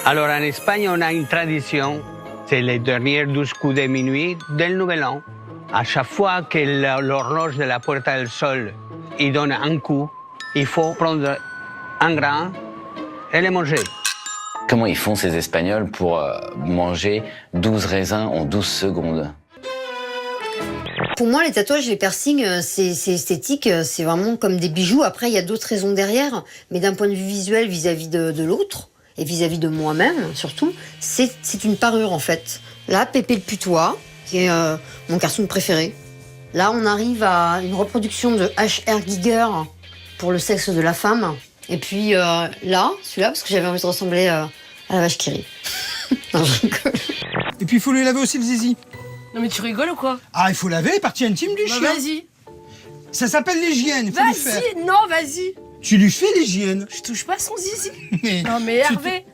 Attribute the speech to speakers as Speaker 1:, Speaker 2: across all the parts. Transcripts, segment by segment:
Speaker 1: Alors en Espagne, on a une tradition, c'est les derniers 12 coups de minuit del Nouvel An. À chaque fois que l'horloge de la Puerta del Sol il donne un coup, il faut prendre un grain et le manger.
Speaker 2: Comment ils font ces Espagnols pour manger 12 raisins en 12 secondes?
Speaker 3: Pour moi, les tatouages, les piercings, c'est esthétique, c'est vraiment comme des bijoux. Après, il y a d'autres raisons derrière, mais d'un point de vue visuel vis-à-vis de l'autre, et vis-à-vis de moi-même, surtout, c'est une parure, en fait. Là, Pépé le Putois, qui est mon cartoon préféré. Là, on arrive à une reproduction de H.R. Giger pour le sexe de la femme. Et puis là, celui-là, parce que j'avais envie de ressembler à la vache qui rit. Non, je rigole.
Speaker 4: Et puis il faut lui laver aussi le zizi.
Speaker 5: Non mais tu rigoles ou quoi?
Speaker 4: Ah, il faut laver les parties intimes du chien.
Speaker 5: Vas-y.
Speaker 4: Ça s'appelle l'hygiène, il faut lui faire.
Speaker 5: Vas-y, non, vas-y.
Speaker 4: Tu lui fais l'hygiène.
Speaker 5: Je touche pas son zizi.
Speaker 4: Mais
Speaker 5: Non mais Hervé.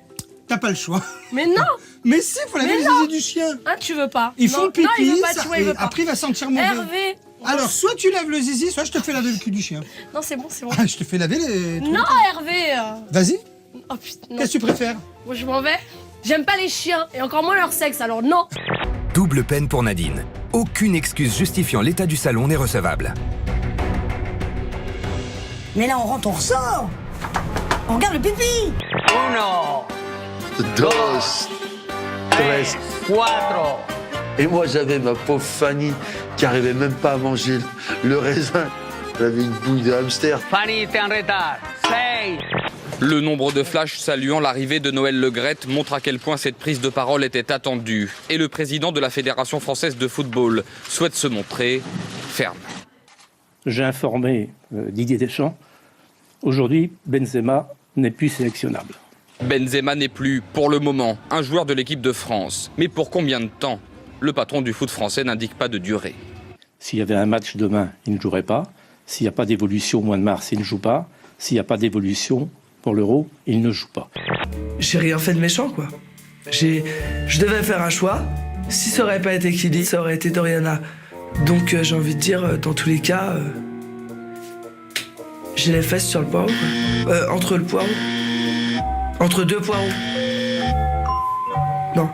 Speaker 4: T'as pas le choix.
Speaker 5: Mais non.
Speaker 4: Mais si, il faut laver
Speaker 5: Mais
Speaker 4: le
Speaker 5: non.
Speaker 4: zizi du chien.
Speaker 5: Hein, tu veux pas.
Speaker 4: Ils font
Speaker 5: Non,
Speaker 4: pipi,
Speaker 5: non, il veut pas,
Speaker 4: ça-
Speaker 5: tu vois, il
Speaker 4: et
Speaker 5: veut pas.
Speaker 4: après il va sentir mauvais.
Speaker 5: Hervé.
Speaker 4: Alors, soit tu laves le zizi, soit je te fais laver le cul du chien.
Speaker 5: Non, c'est bon, c'est bon.
Speaker 4: Ah, je te fais laver les trucs.
Speaker 5: Non, Hervé.
Speaker 4: Vas-y,
Speaker 5: Oh putain, non.
Speaker 4: qu'est-ce que tu préfères?
Speaker 5: Moi, je m'en vais. J'aime pas les chiens, et encore moins leur sexe, alors non.
Speaker 6: Double peine pour Nadine. Aucune excuse justifiant l'état du salon n'est recevable.
Speaker 7: Mais là, on rentre, on ressort. On regarde le pipi.
Speaker 1: Uno,
Speaker 8: Dos,
Speaker 1: tres, cuatro.
Speaker 8: Et moi, j'avais ma pauvre Fanny qui arrivait même pas à manger le raisin. Elle avait une bouille de hamster.
Speaker 1: Fanny, t'es en retard. 6.
Speaker 9: Le nombre de flashs saluant l'arrivée de Noël Le Graët montre à quel point cette prise de parole était attendue. Et le président de la Fédération française de football souhaite se montrer ferme.
Speaker 10: J'ai informé Didier Deschamps. Aujourd'hui, Benzema n'est plus sélectionnable.
Speaker 9: Benzema n'est plus, pour le moment, un joueur de l'équipe de France. Mais pour combien de temps? Le patron du foot français n'indique pas de durée.
Speaker 10: S'il y avait un match demain, il ne jouerait pas. S'il n'y a pas d'évolution au mois de mars, il ne joue pas. S'il n'y a pas d'évolution pour l'Euro, il ne joue pas.
Speaker 11: J'ai rien fait de méchant, quoi. Je devais faire un choix. Si ça aurait pas été Kylian, ça aurait été Doriana. Donc j'ai envie de dire, dans tous les cas, j'ai les fesses sur le poireau, quoi. Entre le poireau. Entre deux poireaux. Non.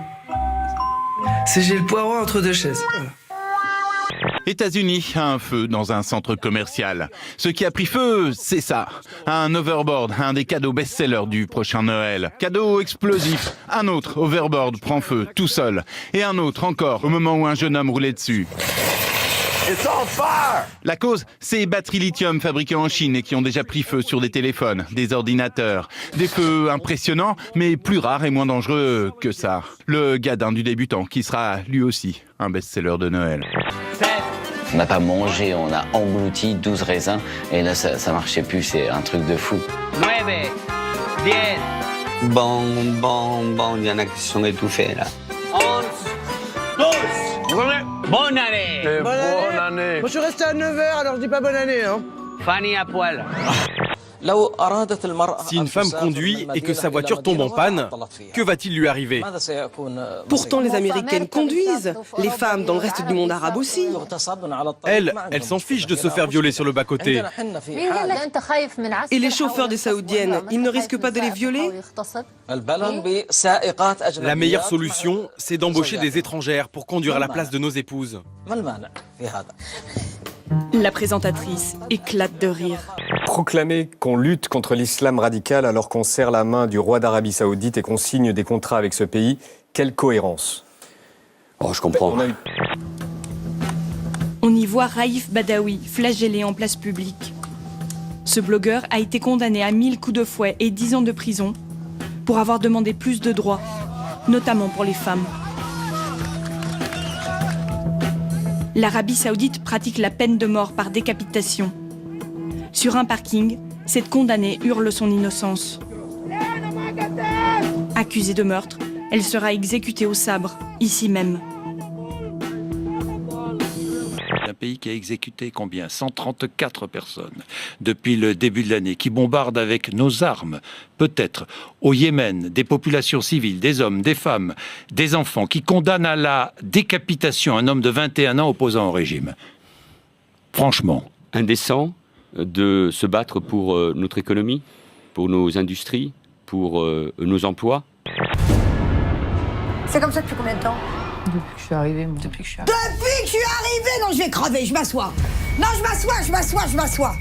Speaker 11: C'est j'ai le poireau entre deux chaises. Voilà.
Speaker 12: États-Unis a un feu dans un centre commercial. Ce qui a pris feu, c'est ça. Un overboard, un des cadeaux best-sellers du prochain Noël. Cadeau explosif. Un autre overboard prend feu, tout seul. Et un autre encore, au moment où un jeune homme roulait dessus. La cause, c'est batteries lithium fabriquées en Chine et qui ont déjà pris feu sur des téléphones, des ordinateurs. Des feux impressionnants, mais plus rares et moins dangereux que ça. Le gadin du débutant, qui sera lui aussi un best-seller de Noël.
Speaker 2: On n'a pas mangé, on a englouti 12 raisins et là ça marchait plus, c'est un truc de fou.
Speaker 1: 9, 10. Bon, il y en a qui se sont étouffés là. 11, 12. Bonne année.
Speaker 4: Bonne année. Moi, je suis resté à 9h, alors je dis pas bonne année, hein.
Speaker 1: Fanny à poil.
Speaker 13: Si une femme conduit et que sa voiture tombe en panne, que va-t-il lui arriver?
Speaker 7: Pourtant, les Américaines conduisent. Les femmes dans le reste du monde arabe aussi.
Speaker 13: Elle s'en fiche de se faire violer sur le bas-côté.
Speaker 7: Et les chauffeurs des Saoudiennes, ils ne risquent pas de les violer?
Speaker 13: La meilleure solution, c'est d'embaucher des étrangères pour conduire à la place de nos épouses.
Speaker 14: La présentatrice éclate de rire.
Speaker 15: Proclamer qu'on lutte contre l'islam radical alors qu'on serre la main du roi d'Arabie Saoudite et qu'on signe des contrats avec ce pays, quelle cohérence?
Speaker 2: Oh, je comprends.
Speaker 14: On y voit Raïf Badawi flagellé en place publique. Ce blogueur a été condamné à 1000 coups de fouet et 10 ans de prison pour avoir demandé plus de droits, notamment pour les femmes. L'Arabie Saoudite pratique la peine de mort par décapitation. Sur un parking, cette condamnée hurle son innocence. Accusée de meurtre, elle sera exécutée au sabre, ici même.
Speaker 16: Un pays qui a exécuté combien? 134 personnes depuis le début de l'année, qui bombarde avec nos armes, peut-être, au Yémen, des populations civiles, des hommes, des femmes, des enfants, qui condamne à la décapitation un homme de 21 ans opposant au régime. Franchement.
Speaker 17: Indécent de se battre pour notre économie, pour nos industries, pour nos emplois.
Speaker 18: C'est comme ça depuis combien de temps?
Speaker 19: Depuis que je suis arrivée, moi. Depuis que je suis arrivée.
Speaker 18: Depuis que je suis arrivée? Non, je vais crever, je m'assois. Non, je m'assois.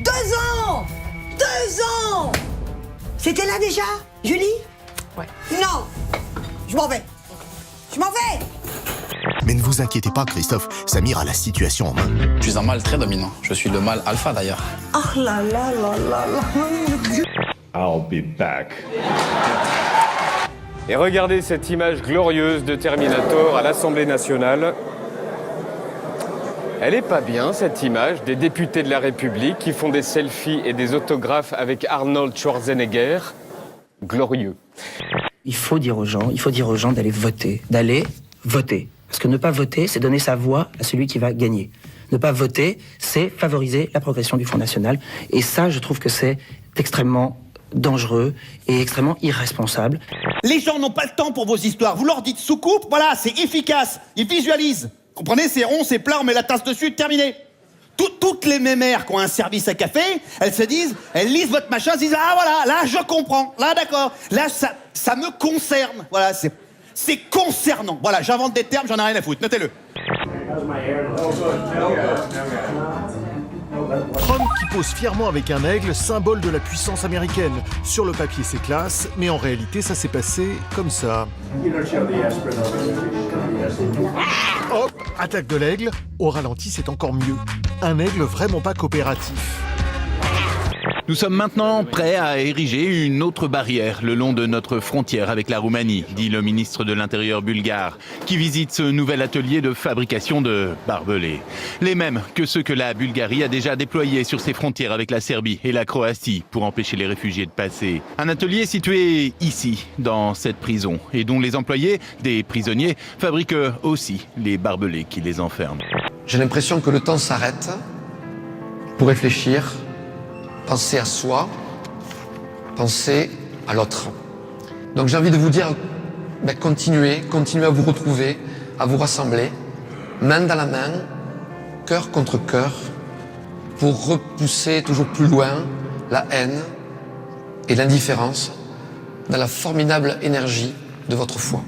Speaker 18: 2 ans! 2 ans! C'était là déjà, Julie?
Speaker 19: Ouais.
Speaker 18: Non! Je m'en vais.
Speaker 20: Mais ne vous inquiétez pas, Christophe, Samir a la situation en main.
Speaker 21: Je suis un mâle très dominant. Je suis le mâle alpha d'ailleurs.
Speaker 18: Oh là là là là là.
Speaker 22: I'll be back.
Speaker 15: Et regardez cette image glorieuse de Terminator à l'Assemblée nationale. Elle est pas bien, cette image, des députés de la République qui font des selfies et des autographes avec Arnold Schwarzenegger. Glorieux.
Speaker 23: Il faut dire aux gens d'aller voter. Parce que ne pas voter, c'est donner sa voix à celui qui va gagner. Ne pas voter, c'est favoriser la progression du Front National. Et ça, je trouve que c'est extrêmement dangereux et extrêmement irresponsable.
Speaker 24: Les gens n'ont pas le temps pour vos histoires. Vous leur dites soucoupe, voilà, c'est efficace. Ils visualisent. Comprenez, c'est rond, c'est plat, on met la tasse dessus, terminé. Toutes les mémères qui ont un service à café, elles se disent, elles lisent votre machin, elles se disent, ah voilà, là je comprends, là d'accord, là ça me concerne. Voilà, c'est concernant. Voilà, j'invente des termes, j'en ai rien à foutre, notez-le.
Speaker 25: Trump qui pose fièrement avec un aigle, symbole de la puissance américaine. Sur le papier c'est classe, mais en réalité ça s'est passé comme ça. Hop, attaque de l'aigle, au ralenti c'est encore mieux. Un aigle vraiment pas coopératif.
Speaker 12: Nous sommes maintenant prêts à ériger une autre barrière le long de notre frontière avec la Roumanie, dit le ministre de l'Intérieur bulgare, qui visite ce nouvel atelier de fabrication de barbelés. Les mêmes que ceux que la Bulgarie a déjà déployés sur ses frontières avec la Serbie et la Croatie pour empêcher les réfugiés de passer. Un atelier situé ici, dans cette prison, et dont les employés, des prisonniers, fabriquent aussi les barbelés qui les enferment.
Speaker 26: J'ai l'impression que le temps s'arrête pour réfléchir, penser à soi, penser à l'autre. Donc j'ai envie de vous dire, continuez à vous retrouver, à vous rassembler, main dans la main, cœur contre cœur, pour repousser toujours plus loin la haine et l'indifférence dans la formidable énergie de votre foi.